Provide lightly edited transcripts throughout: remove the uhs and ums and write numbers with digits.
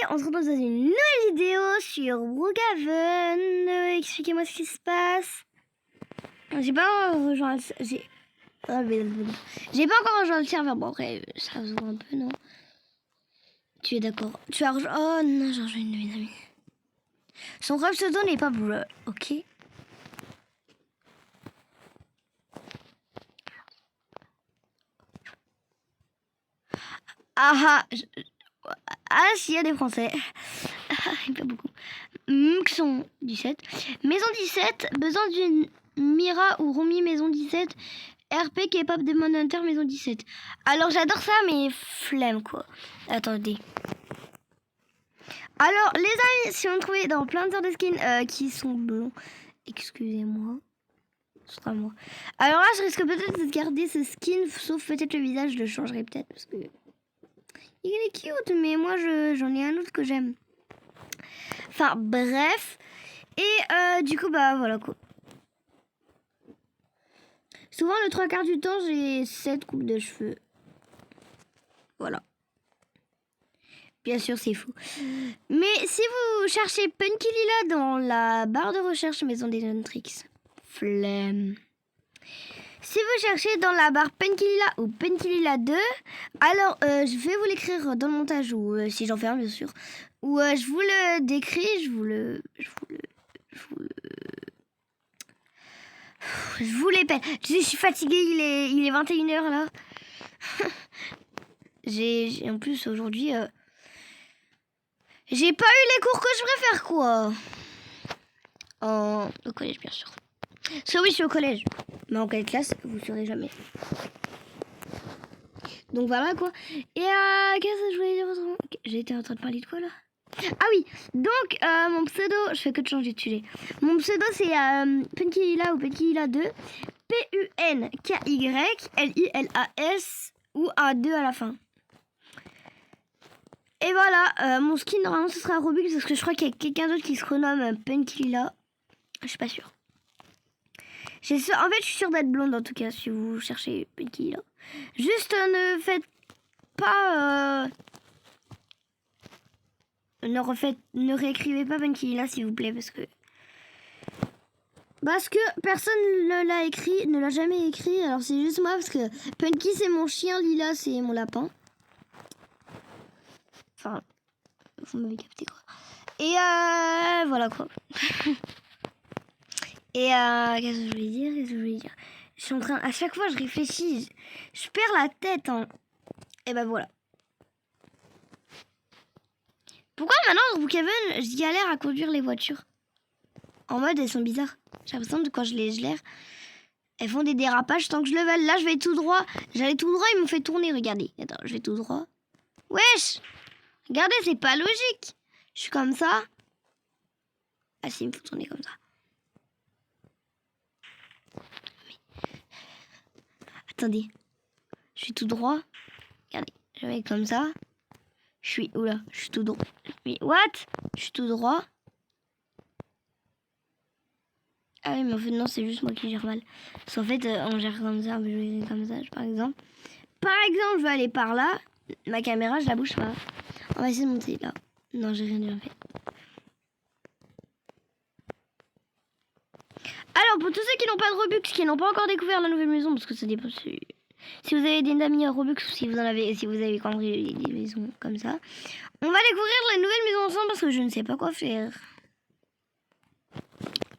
on se retrouve dans une nouvelle vidéo sur Brookhaven. Expliquez-moi ce qui se passe. J'ai pas encore rejoint j'ai pas encore rejoint le serveur. Bon après, ça se voit un peu, non? Tu es d'accord? Tu as rejoint... Oh non, j'ai rejoint une de mes amies. Son vrai pseudo n'est pas Bro, ok? Ah s'il y a des Français. Il pas beaucoup. Muxon 17. Maison 17, besoin d'une Mira ou Romy Maison 17. RP K-pop Demon Hunter Maison 17. Alors j'adore ça, mais flemme quoi. Attendez. Alors les amis, si on trouvait dans plein de sortes de skins qui sont blonds, excusez-moi. Ce sera moi. Alors là, je risque peut-être de garder ce skin, sauf peut-être le visage, je le changerai peut-être parce que il est cute, mais moi j'en ai un autre que j'aime. Enfin bref. Et du coup bah voilà quoi. Souvent le 3/4 du temps j'ai 7 coupes de cheveux. Voilà. Bien sûr c'est fou. Mais si vous cherchez Punky Lila dans la barre de recherche Maison des Tricks, flemme. Si vous cherchez dans la barre Punky Lila ou Punky Lila 2, alors je vais vous l'écrire dans le montage ou si j'en fais un bien sûr. Ou je vous le décris, je vous l'épelle. Je suis fatiguée, il est 21h là. j'ai en plus aujourd'hui j'ai pas eu les cours que je préfère quoi. Au collège bien sûr. Ça oui, je suis au collège. Mais en quelle classe, vous ne saurez jamais. Donc voilà quoi. Et qu'est-ce que je voulais dire autrement? J'étais en train de parler de quoi là? Ah oui, donc mon pseudo, je fais que de changer de sujet. Mon pseudo c'est Punky Lila ou Punky Lila 2. PUNKY-LILAS ou A2 à la fin. Et voilà, mon skin normalement ce sera Robux parce que je crois qu'il y a quelqu'un d'autre qui se renomme Punky Lila. Je suis pas sûre. En fait, je suis sûre d'être blonde en tout cas si vous cherchez Punky Lila. Juste ne faites pas... Ne réécrivez pas Punky Lila s'il vous plaît parce que personne ne l'a jamais écrit. Alors c'est juste moi parce que Punky c'est mon chien, Lila c'est mon lapin. Enfin, vous m'avez capté quoi. Et voilà quoi. Et qu'est-ce que je voulais dire? Je suis en train, à chaque fois je réfléchis, je perds la tête. Hein. Et ben voilà. Pourquoi maintenant dans Brookhaven, je galère à conduire les voitures? En mode elles sont bizarres. J'ai l'impression que quand je les gère, elles font des dérapages tant que je level. Là je vais tout droit. J'allais tout droit, ils m'ont fait tourner, regardez. Attends, je vais tout droit. Wesh! Regardez, c'est pas logique. Je suis comme ça. Ah si, il me faut tourner comme ça. Mais... Attendez. Je suis tout droit. Regardez, je vais comme ça. Je suis... Oula, je suis tout droit. Mais what? Je suis tout droit. Ah oui, mais en fait, non, c'est juste moi qui gère mal. Parce qu'en fait, on gère comme ça, je vais comme ça, par exemple. Par exemple, je vais aller par là. Ma caméra, je la bouge pas. On va essayer de monter là. Non, j'ai rien bien fait. Alors, pour tous ceux qui n'ont pas de Robux, qui n'ont pas encore découvert la nouvelle maison, parce que ça dépend si vous avez des amis à Robux ou si vous avez compris des maisons comme ça. On va découvrir la nouvelle maison ensemble parce que je ne sais pas quoi faire.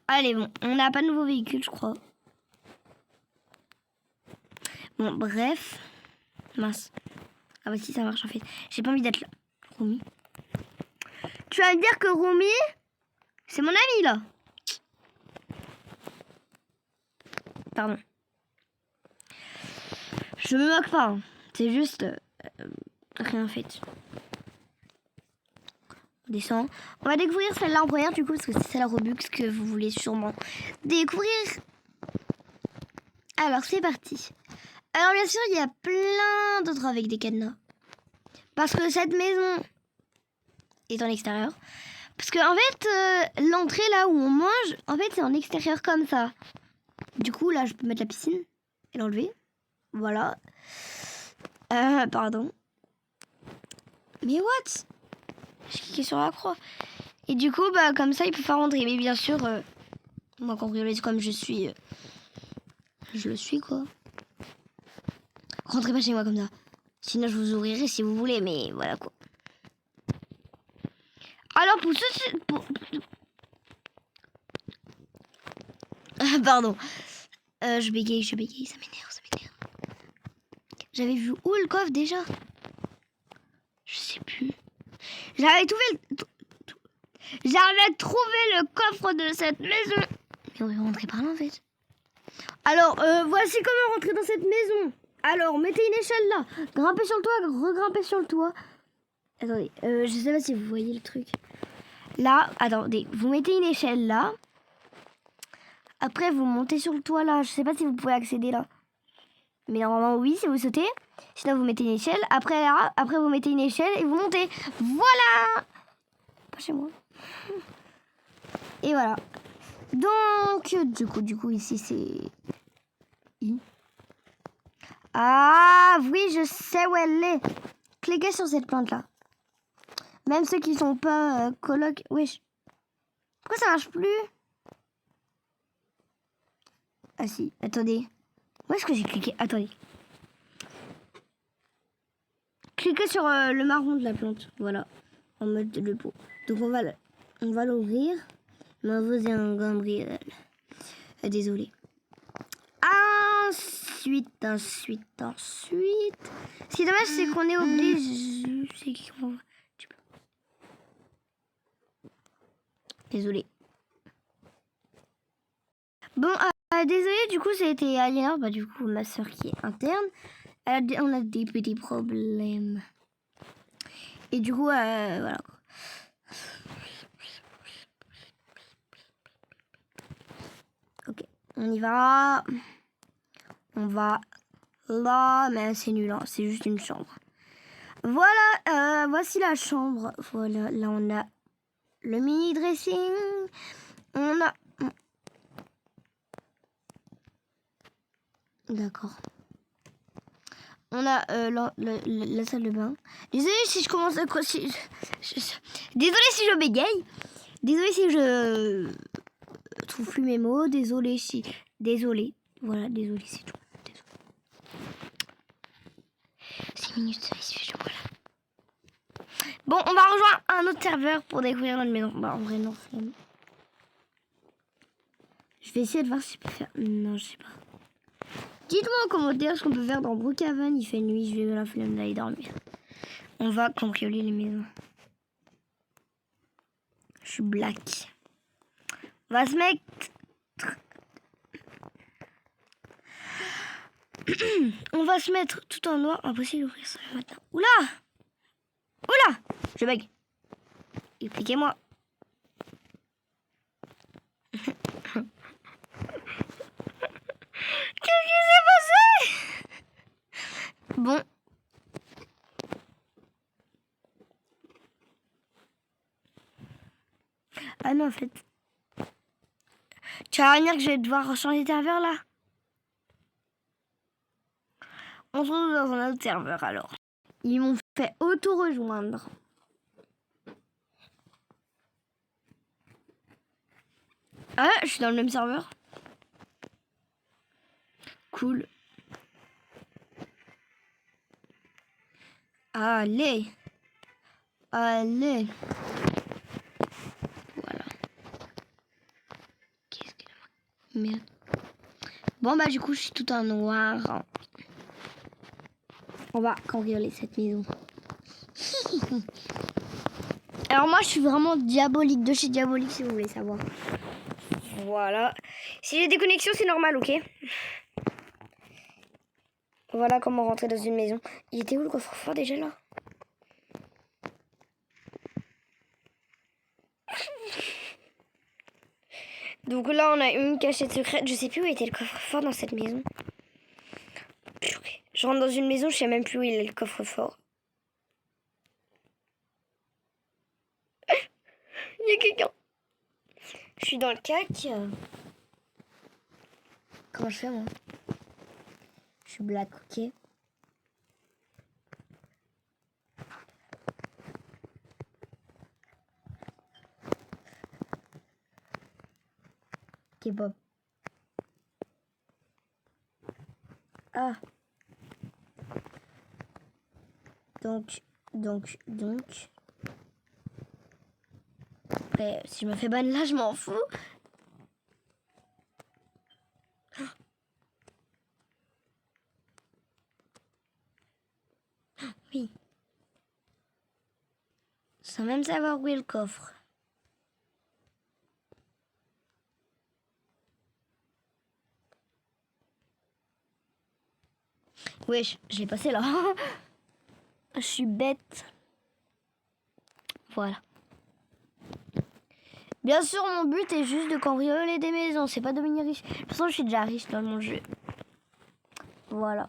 Allez, bon, on n'a pas de nouveau véhicule, je crois. Bon, bref. Mince. Ah bah si, ça marche en fait. J'ai pas envie d'être là. Romy. Tu vas me dire que Romy, c'est mon ami là. Pardon. Je me moque pas. Hein. C'est juste rien fait. On descend. On va découvrir celle-là en première du coup parce que c'est celle-là Robux que vous voulez sûrement découvrir. Alors c'est parti. Alors bien sûr il y a plein d'autres avec des cadenas. Parce que cette maison est en extérieur. Parce que en fait l'entrée là où on mange, en fait c'est en extérieur comme ça. Du coup là je peux mettre la piscine et l'enlever. Voilà. Pardon. Mais what? J'ai cliqué sur la croix. Et du coup, bah, comme ça, il peut pas rentrer. Mais bien sûr, moi, cambrioliste comme je suis, je le suis, quoi. Rentrez pas chez moi comme ça. Sinon, je vous ouvrirai si vous voulez, mais voilà, quoi. Alors, pour ceux... Pardon. Je bégaye, ça m'énerve. J'avais vu où le coffre, déjà? Je sais plus. J'avais trouvé le coffre de cette maison. Mais on va rentrer par là, en fait. Alors, voici comment rentrer dans cette maison. Alors, mettez une échelle là. Grimpez sur le toit, regrimpez sur le toit. Attendez, je sais pas si vous voyez le truc. Là, attendez, vous mettez une échelle là. Après, vous montez sur le toit là. Je sais pas si vous pouvez accéder là. Mais normalement, oui, si vous sautez. Sinon, vous mettez une échelle. Après, là, vous mettez une échelle et vous montez. Voilà! Pas chez moi. Et voilà. Donc, du coup, ici, c'est... Ah, oui, je sais où elle est. Cliquez sur cette plante-là. Même ceux qui sont pas coloc... Wesh. Pourquoi ça marche plus? Ah si, attendez. Où est-ce que j'ai cliqué? Attendez. Cliquez sur le marron de la plante. Voilà. En mode le pot. Donc on va l'ouvrir. Mais vous avez un gambriel. Désolé. Ensuite. Ce qui est dommage, c'est qu'on est obligé... C'est qui qu'on va... Désolé. Bon, désolé, du coup, ça a été Aliénor. Bah, du coup, ma soeur qui est interne. On a des petits problèmes. Et du coup, voilà. Ok, on y va. On va là, mais c'est nul, hein. C'est juste une chambre. Voilà, voici la chambre. Voilà, là, on a le mini dressing. On a... D'accord. On a la salle de bain. Désolé si je commence à... Désolé si je bégaye. Désolé si je trouve plus mes mots. Désolé si... Désolé. Voilà, désolé, c'est tout. Désolé. 6 minutes, ça suffit, voilà. Bon, on va rejoindre un autre serveur pour découvrir notre maison. Bah, en vrai, non. Je vais essayer de voir si je peux faire... Non, je sais pas. Dites-moi en commentaire ce qu'on peut faire dans Brookhaven. Il fait nuit, je vais la flemme d'aller dormir. On va cambrioler les maisons. Je suis black. On va se mettre... On va se mettre tout en noir. Impossible d'ouvrir ça le matin. Oula! Oula! Je bug. Expliquez-moi. Qu'est-ce qui s'est passé? Bon. Ah non, en fait. Tu vas venir que je vais devoir changer de serveur là? On se retrouve dans un autre serveur alors. Ils m'ont fait auto-rejoindre. Ah, je suis dans le même serveur. Cool. Allez. Allez. Voilà. Qu'est-ce que... Merde. Bon, bah, du coup, je suis tout en noir. On va cambrioler cette maison. Alors, moi, je suis vraiment diabolique, de chez diabolique, si vous voulez savoir. Voilà. Si j'ai des connexions, c'est normal, ok? Voilà comment rentrer dans une maison. Il était où le coffre-fort déjà là? Donc là, on a une cachette secrète. Je sais plus où était le coffre-fort dans cette maison. Je rentre dans une maison, je sais même plus où il est le coffre-fort. Il y a quelqu'un. Je suis dans le cac. Comment je fais, moi? Je suis black, ok. K-pop. Ah. Donc. Après, si je me fais ban là, je m'en fous. Oui. Sans même savoir où est le coffre. Wesh, je l'ai passé là. Je suis bête. Voilà. Bien sûr, mon but est juste de cambrioler des maisons. C'est pas de devenir riche. De toute façon, je suis déjà riche dans mon jeu. Voilà.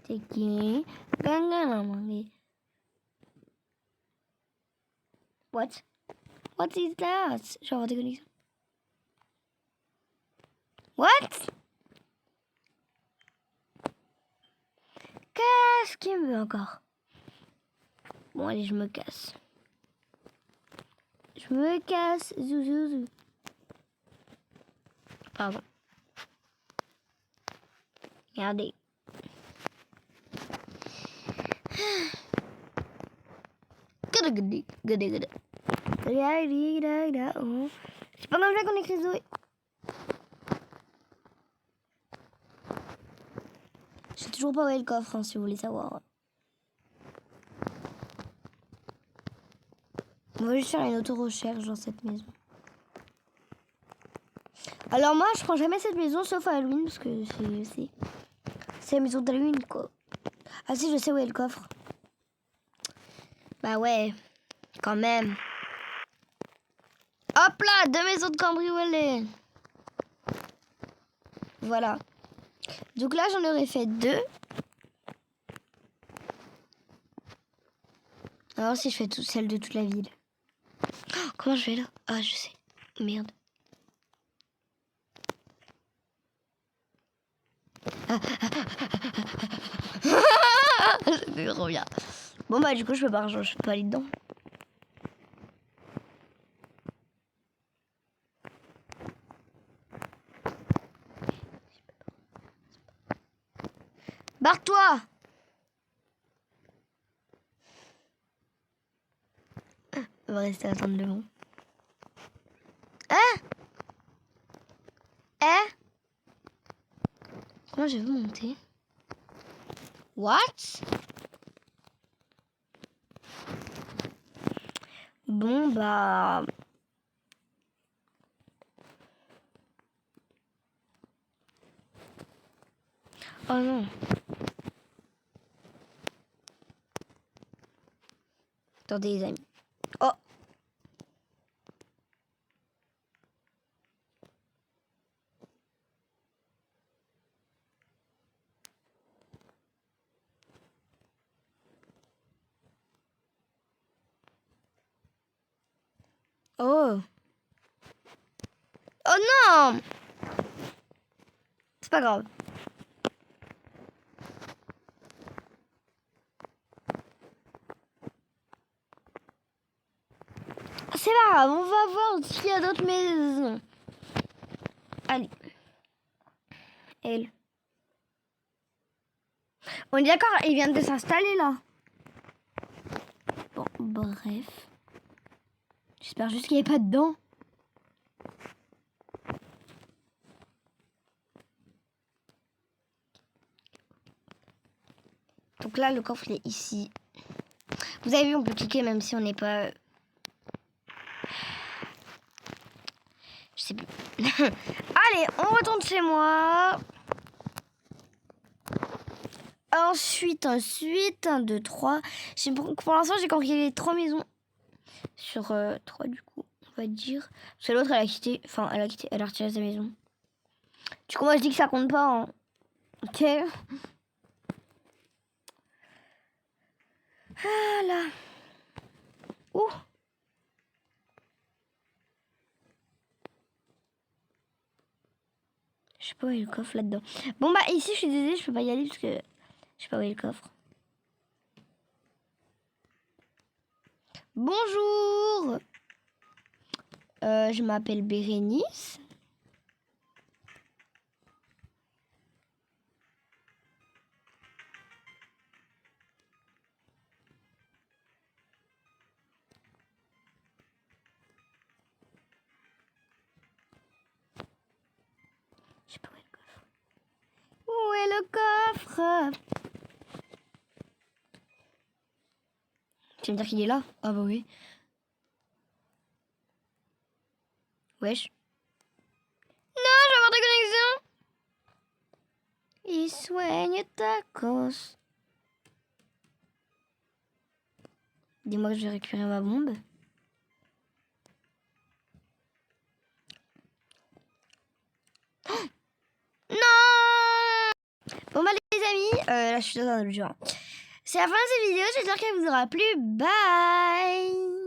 C'est qui? What? What is that? Je vais avoir des connexions. What? Qu'est-ce qu'il me veut encore? Bon, allez, je me casse. Je me casse. Zou. Pardon. Regardez. Good. C'est pas comme ça qu'on écrit Zoé. Je sais toujours pas où est le coffre, hein, si vous voulez savoir. On va juste faire une auto-recherche dans cette maison. Alors moi, je prends jamais cette maison, sauf à Halloween, parce que c'est la maison d'Halloween, quoi. Ah si, je sais où est le coffre. Bah ouais, quand même. Hop là, 2 maisons de cambriolées. Voilà. Donc là, j'en aurais fait 2. Alors si je fais celle de toute la ville. Oh, comment je vais là? Ah, je sais. Merde. C'est trop bien. Bon bah du coup, je peux pas aller dedans. Barre-toi! On va rester à attendre devant. Hein? Comment je vais monter? What? Bon bah... Oh non. Attendez les amis. Oh. Oh. Oh non! C'est pas grave. C'est pas grave, on va voir s'il y a d'autres maisons. Allez. Elle. On est d'accord, il vient de s'installer là. Bon, bref. J'espère juste qu'il n'y ait pas dedans. Donc là, le coffre il est ici. Vous avez vu, on peut cliquer même si on n'est pas... Je sais plus. Allez, on retourne chez moi. Ensuite, 1, 2, 3. Pour l'instant, j'ai cambriolé 3 maisons. Sur 3 du coup, on va dire. Parce que l'autre, elle a quitté. Enfin, elle a retiré sa maison. Du coup, moi, je dis que ça compte pas. Hein. Ok. Ah là. Ouh. Je sais pas où est le coffre là-dedans. Bon, bah, ici, je suis désolée, je peux pas y aller parce que je sais pas où est le coffre. Bonjour. Je m'appelle Bérénice. Je sais pas où est le coffre. Où est le coffre? Tu vas me dire qu'il est là? Ah bah oui. Wesh. Non, je vais avoir ta connexion. Il soigne ta cause. Dis-moi que je vais récupérer ma bombe. Non! Bon bah les amis, là je suis dans un autre genre. C'est la fin de cette vidéo, j'espère qu'elle vous aura plu. Bye!